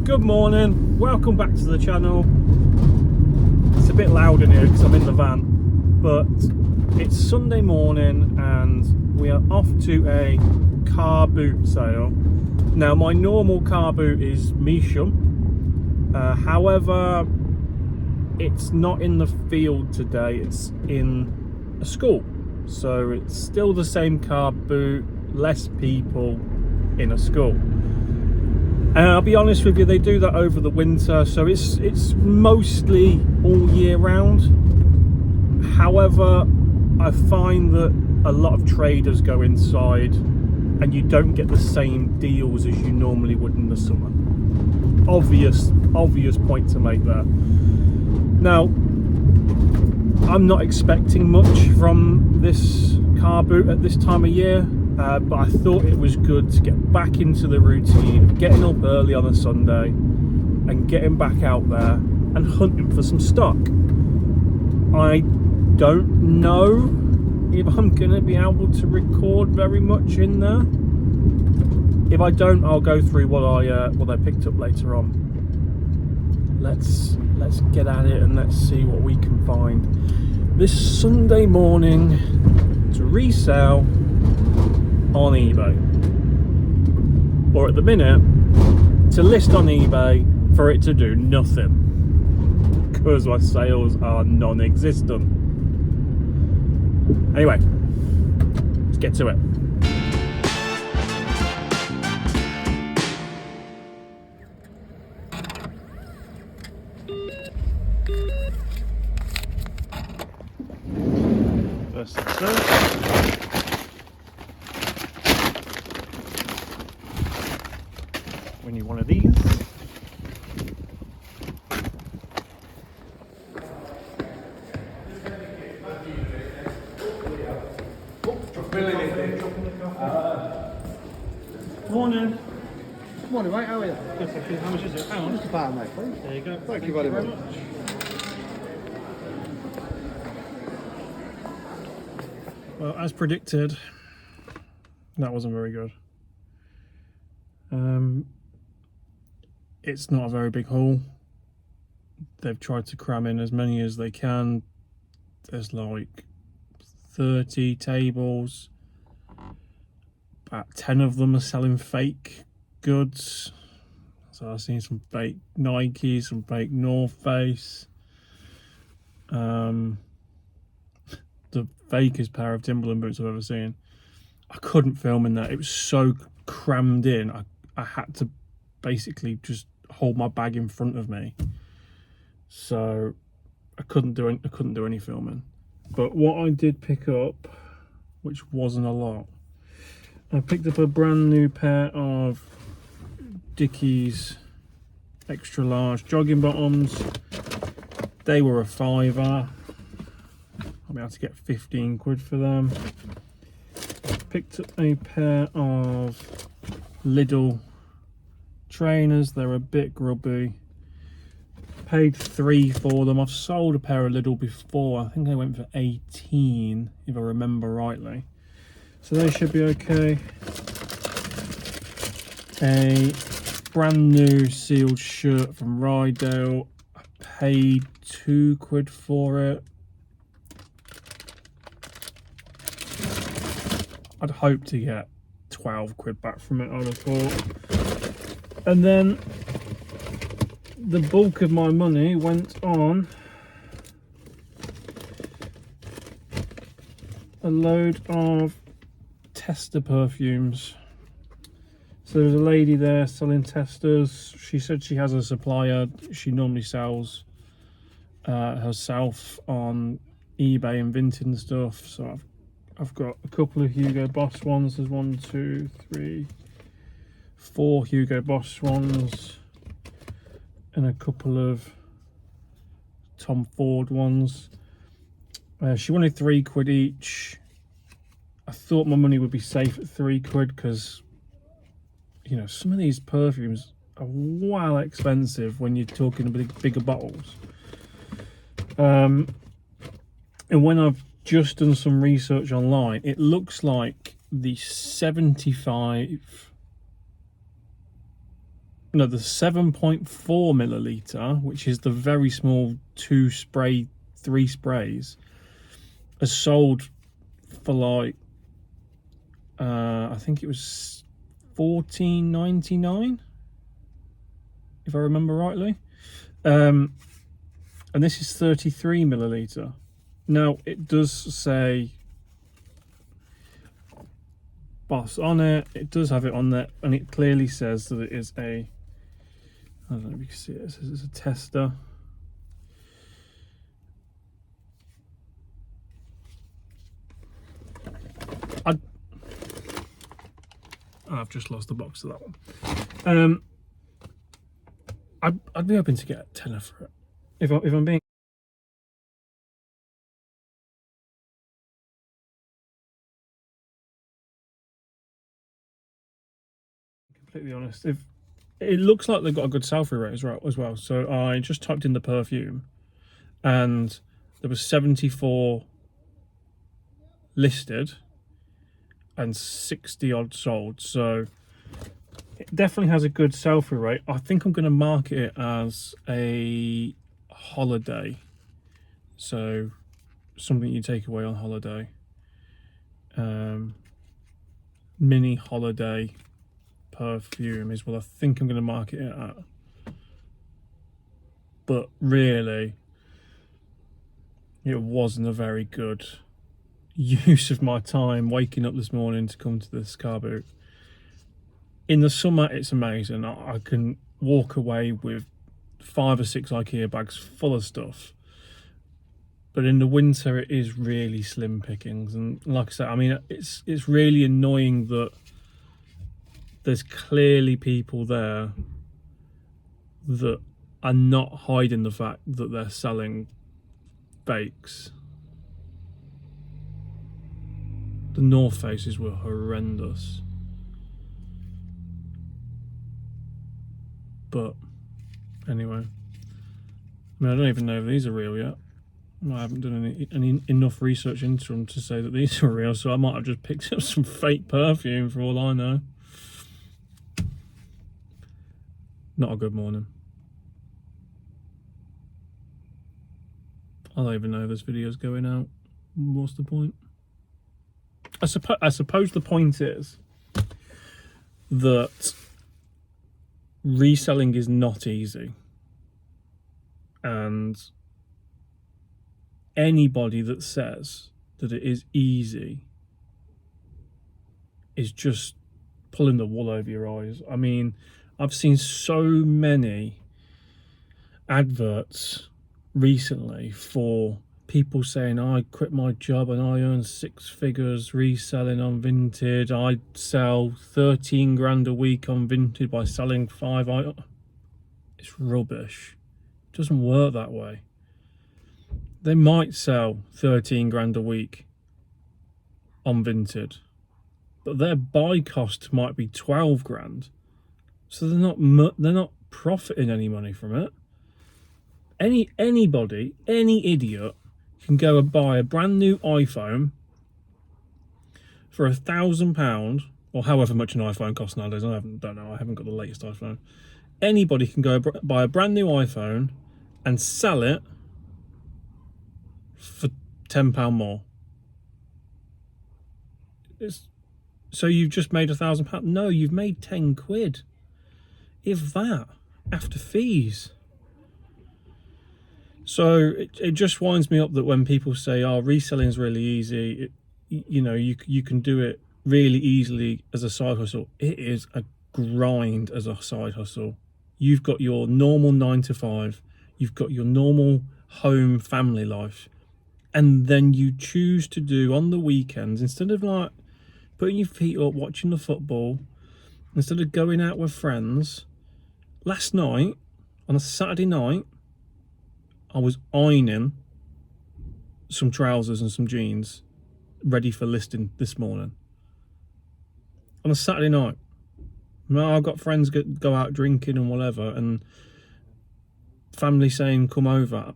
Good morning, welcome back to the channel. It's a bit loud in here because I'm in the van, but it's Sunday morning and we are off to a car boot sale. Now my normal car boot is Measham, however it's not in the field today, it's in a school. So it's still the same car boot, less people in a school. And I'll be honest with you, they do that over the winter, so it's mostly all year round. However, I find that a lot of traders go inside and you don't get the same deals as you normally would in the summer. Obvious point to make there. Now, I'm not expecting much from this car boot at this time of year. But I thought it was good to get back into the routine of getting up early on a Sunday and getting back out there and hunting for some stock. I don't know if I'm going to be able to record very much in there. If I don't, I'll go through what I picked up later on. Let's get at it and let's see what we can find this Sunday morning to resell on eBay, or at the minute to list on eBay for it to do nothing because my sales are non-existent. Anyway, let's get to it. First things first. We need one of these. Morning. Morning, mate. How are you? Good, thank you. How much is it? Hang on. Just a pound, mate, please. There you go. Thank you very much. Well, as predicted, that wasn't very good. It's not a very big haul. They've tried to cram in as many as they can. There's like 30 tables. About 10 of them are selling fake goods. So I've seen some fake Nike, some fake North Face. The fakest pair of Timberland boots I've ever seen. I couldn't film in that. It was so crammed in. I had to basically just hold my bag in front of me, so I couldn't do any filming. But what I did pick up, which wasn't a lot, I picked up a brand new pair of Dickies extra large jogging bottoms. They were a £5. I'll be able to get 15 quid for them. Picked up a pair of Lidl trainers. They're a bit grubby. Paid 3 for them. I've sold a pair of Lidl before. I think they went for 18 if I remember rightly, so they should be okay. A brand new sealed shirt from Rydale. I paid 2 quid for it. I'd hope to get 12 quid back from it, I'd have thought. And then the bulk of my money went on a load of tester perfumes. So there's a lady there selling testers. She said she has a supplier. She normally sells herself on eBay and Vinted and stuff. So I've got a couple of Hugo Boss ones. There's 1, 2, 3, 4 Hugo Boss ones, and a couple of Tom Ford ones. She wanted 3 quid each. I thought my money would be safe at 3 quid because, you know, some of these perfumes are well expensive when you're talking about bigger bottles. And when I've just done some research online, it looks like the 75 No, the 7.4 milliliter, which is the very small 3 sprays, has sold for like I think it was $14.99, if I remember rightly. And this is 33 milliliter. Now it does say Boss on it. It does have it on there, and it clearly says that it is a, I don't know if you can see it, it says it's a tester. I've just lost the box to that one. I'd be hoping to get a tenner for it. If I'm being completely honest, if it looks like they've got a good sell-through rate as well. So I just typed in the perfume, and there was 74 listed and 60 odd sold. So it definitely has a good sell-through rate. I think I'm going to market it as a holiday, so something you take away on holiday, mini holiday perfume is what I think I'm going to market it at. But really, it wasn't a very good use of my time waking up this morning to come to this car boot. In the summer, it's amazing. I can walk away with 5 or 6 IKEA bags full of stuff. But in the winter, it is really slim pickings. And like I said, I mean, it's really annoying that there's clearly people there that are not hiding the fact that they're selling fakes. The North Faces were horrendous. But anyway, I mean, I don't even know if these are real yet. I haven't done any enough research into them to say that these are real, so I might have just picked up some fake perfume for all I know. Not a good morning. I don't even know if this video's going out. What's the point? I suppose the point is that reselling is not easy, and anybody that says that it is easy is just pulling the wool over your eyes. I mean, I've seen so many adverts recently for people saying, I quit my job and I earn 6 figures reselling on Vinted. I sell 13 grand a week on Vinted by selling 5 items. It's rubbish. It doesn't work that way. They might sell 13 grand a week on Vinted, but their buy cost might be 12 grand. So they're not profiting any money from it. Anybody, any idiot can go and buy a brand new iPhone for £1,000, or however much an iPhone costs nowadays. I don't know. I haven't got the latest iPhone. Anybody can go buy a brand new iPhone and sell it for £10 more. So you've just made £1,000? No, you've made 10 quid. If that, after fees. So it just winds me up that when people say, oh, reselling is really easy, you can do it really easily as a side hustle. It is a grind as a side hustle. You've got your normal 9 to 5, you've got your normal home family life, and then you choose to do on the weekends, instead of like putting your feet up watching the football, instead of going out with friends. Last night, on a Saturday night, I was ironing some trousers and some jeans ready for listing this morning. On a Saturday night. Now I've got friends go out drinking and whatever, and family saying come over.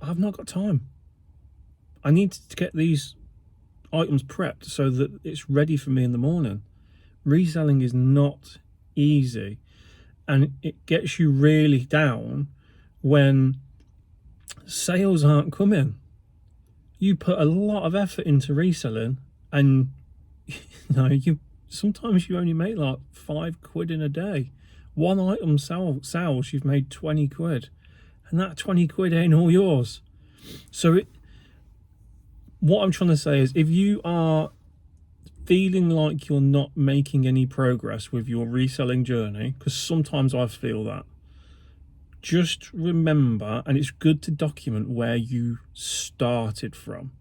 I've not got time. I need to get these items prepped so that it's ready for me in the morning. Reselling is not easy. And it gets you really down when sales aren't coming. You put a lot of effort into reselling, and you sometimes you only make like £5 in a day. One item sales, you've made 20 quid, and that 20 quid ain't all yours. So what I'm trying to say is, if you are feeling like you're not making any progress with your reselling journey, because sometimes I feel that, just remember, and it's good to document where you started from.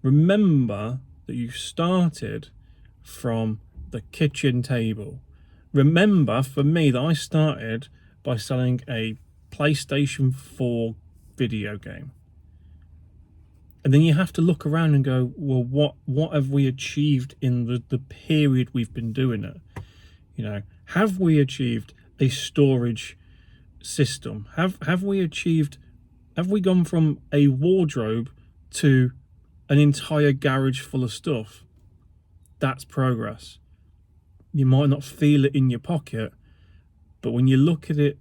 Remember that you started from the kitchen table. Remember, for me, that I started by selling a PlayStation 4 video game. And then you have to look around and go, well, what have we achieved in the period we've been doing it? You know, have we achieved a storage system? Have we gone from a wardrobe to an entire garage full of stuff? That's progress. You might not feel it in your pocket, but when you look at it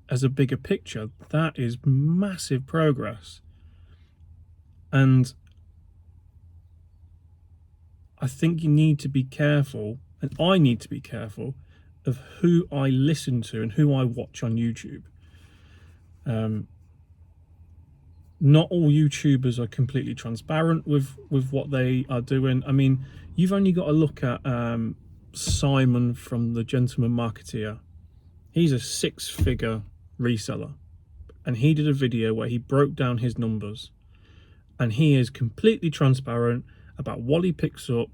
as a bigger picture, that is massive progress. And I think you need to be careful, and I need to be careful, of who I listen to and who I watch on YouTube. Not all YouTubers are completely transparent with what they are doing. I mean, you've only got to look at Simon from The Gentleman Marketeer. He's a 6-figure reseller, and he did a video where he broke down his numbers, and he is completely transparent about what he picks up,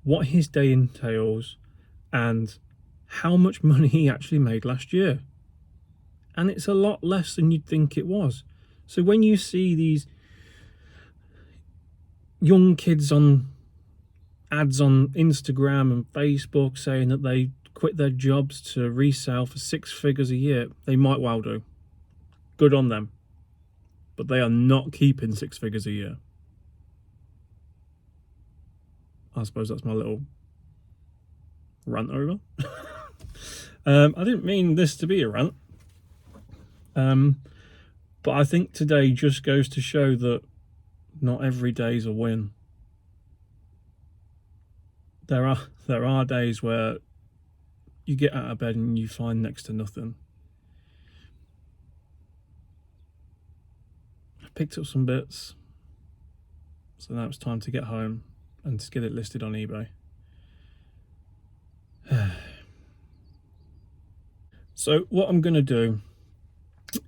what his day entails, and how much money he actually made last year. And it's a lot less than you'd think it was. So when you see these young kids on ads on Instagram and Facebook saying that they quit their jobs to resell for 6 figures a year, they might well do. Good on them. But they are not keeping 6 figures a year. I suppose that's my little rant over. I didn't mean this to be a rant. But I think today just goes to show that not every day's a win. There are days where you get out of bed and you find next to nothing. I picked up some bits, so now it's time to get home and to get it listed on eBay. So what I'm going to do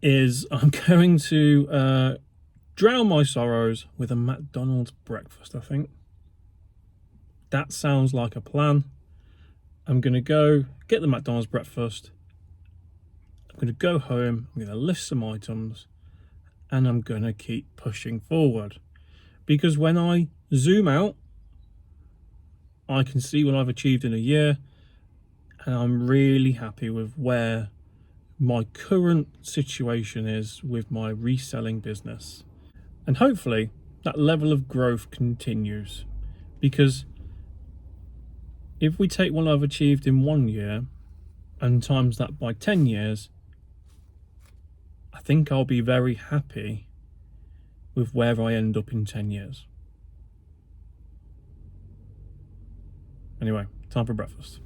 is I'm going to drown my sorrows with a McDonald's breakfast, I think. That sounds like a plan. I'm going to go get the McDonald's breakfast. I'm going to go home. I'm going to list some items. And I'm going to keep pushing forward. Because when I zoom out, I can see what I've achieved in a year. And I'm really happy with where my current situation is with my reselling business. And hopefully that level of growth continues, because if we take what I've achieved in 1 year and times that by 10 years, I think I'll be very happy with where I end up in 10 years. Anyway, time for breakfast.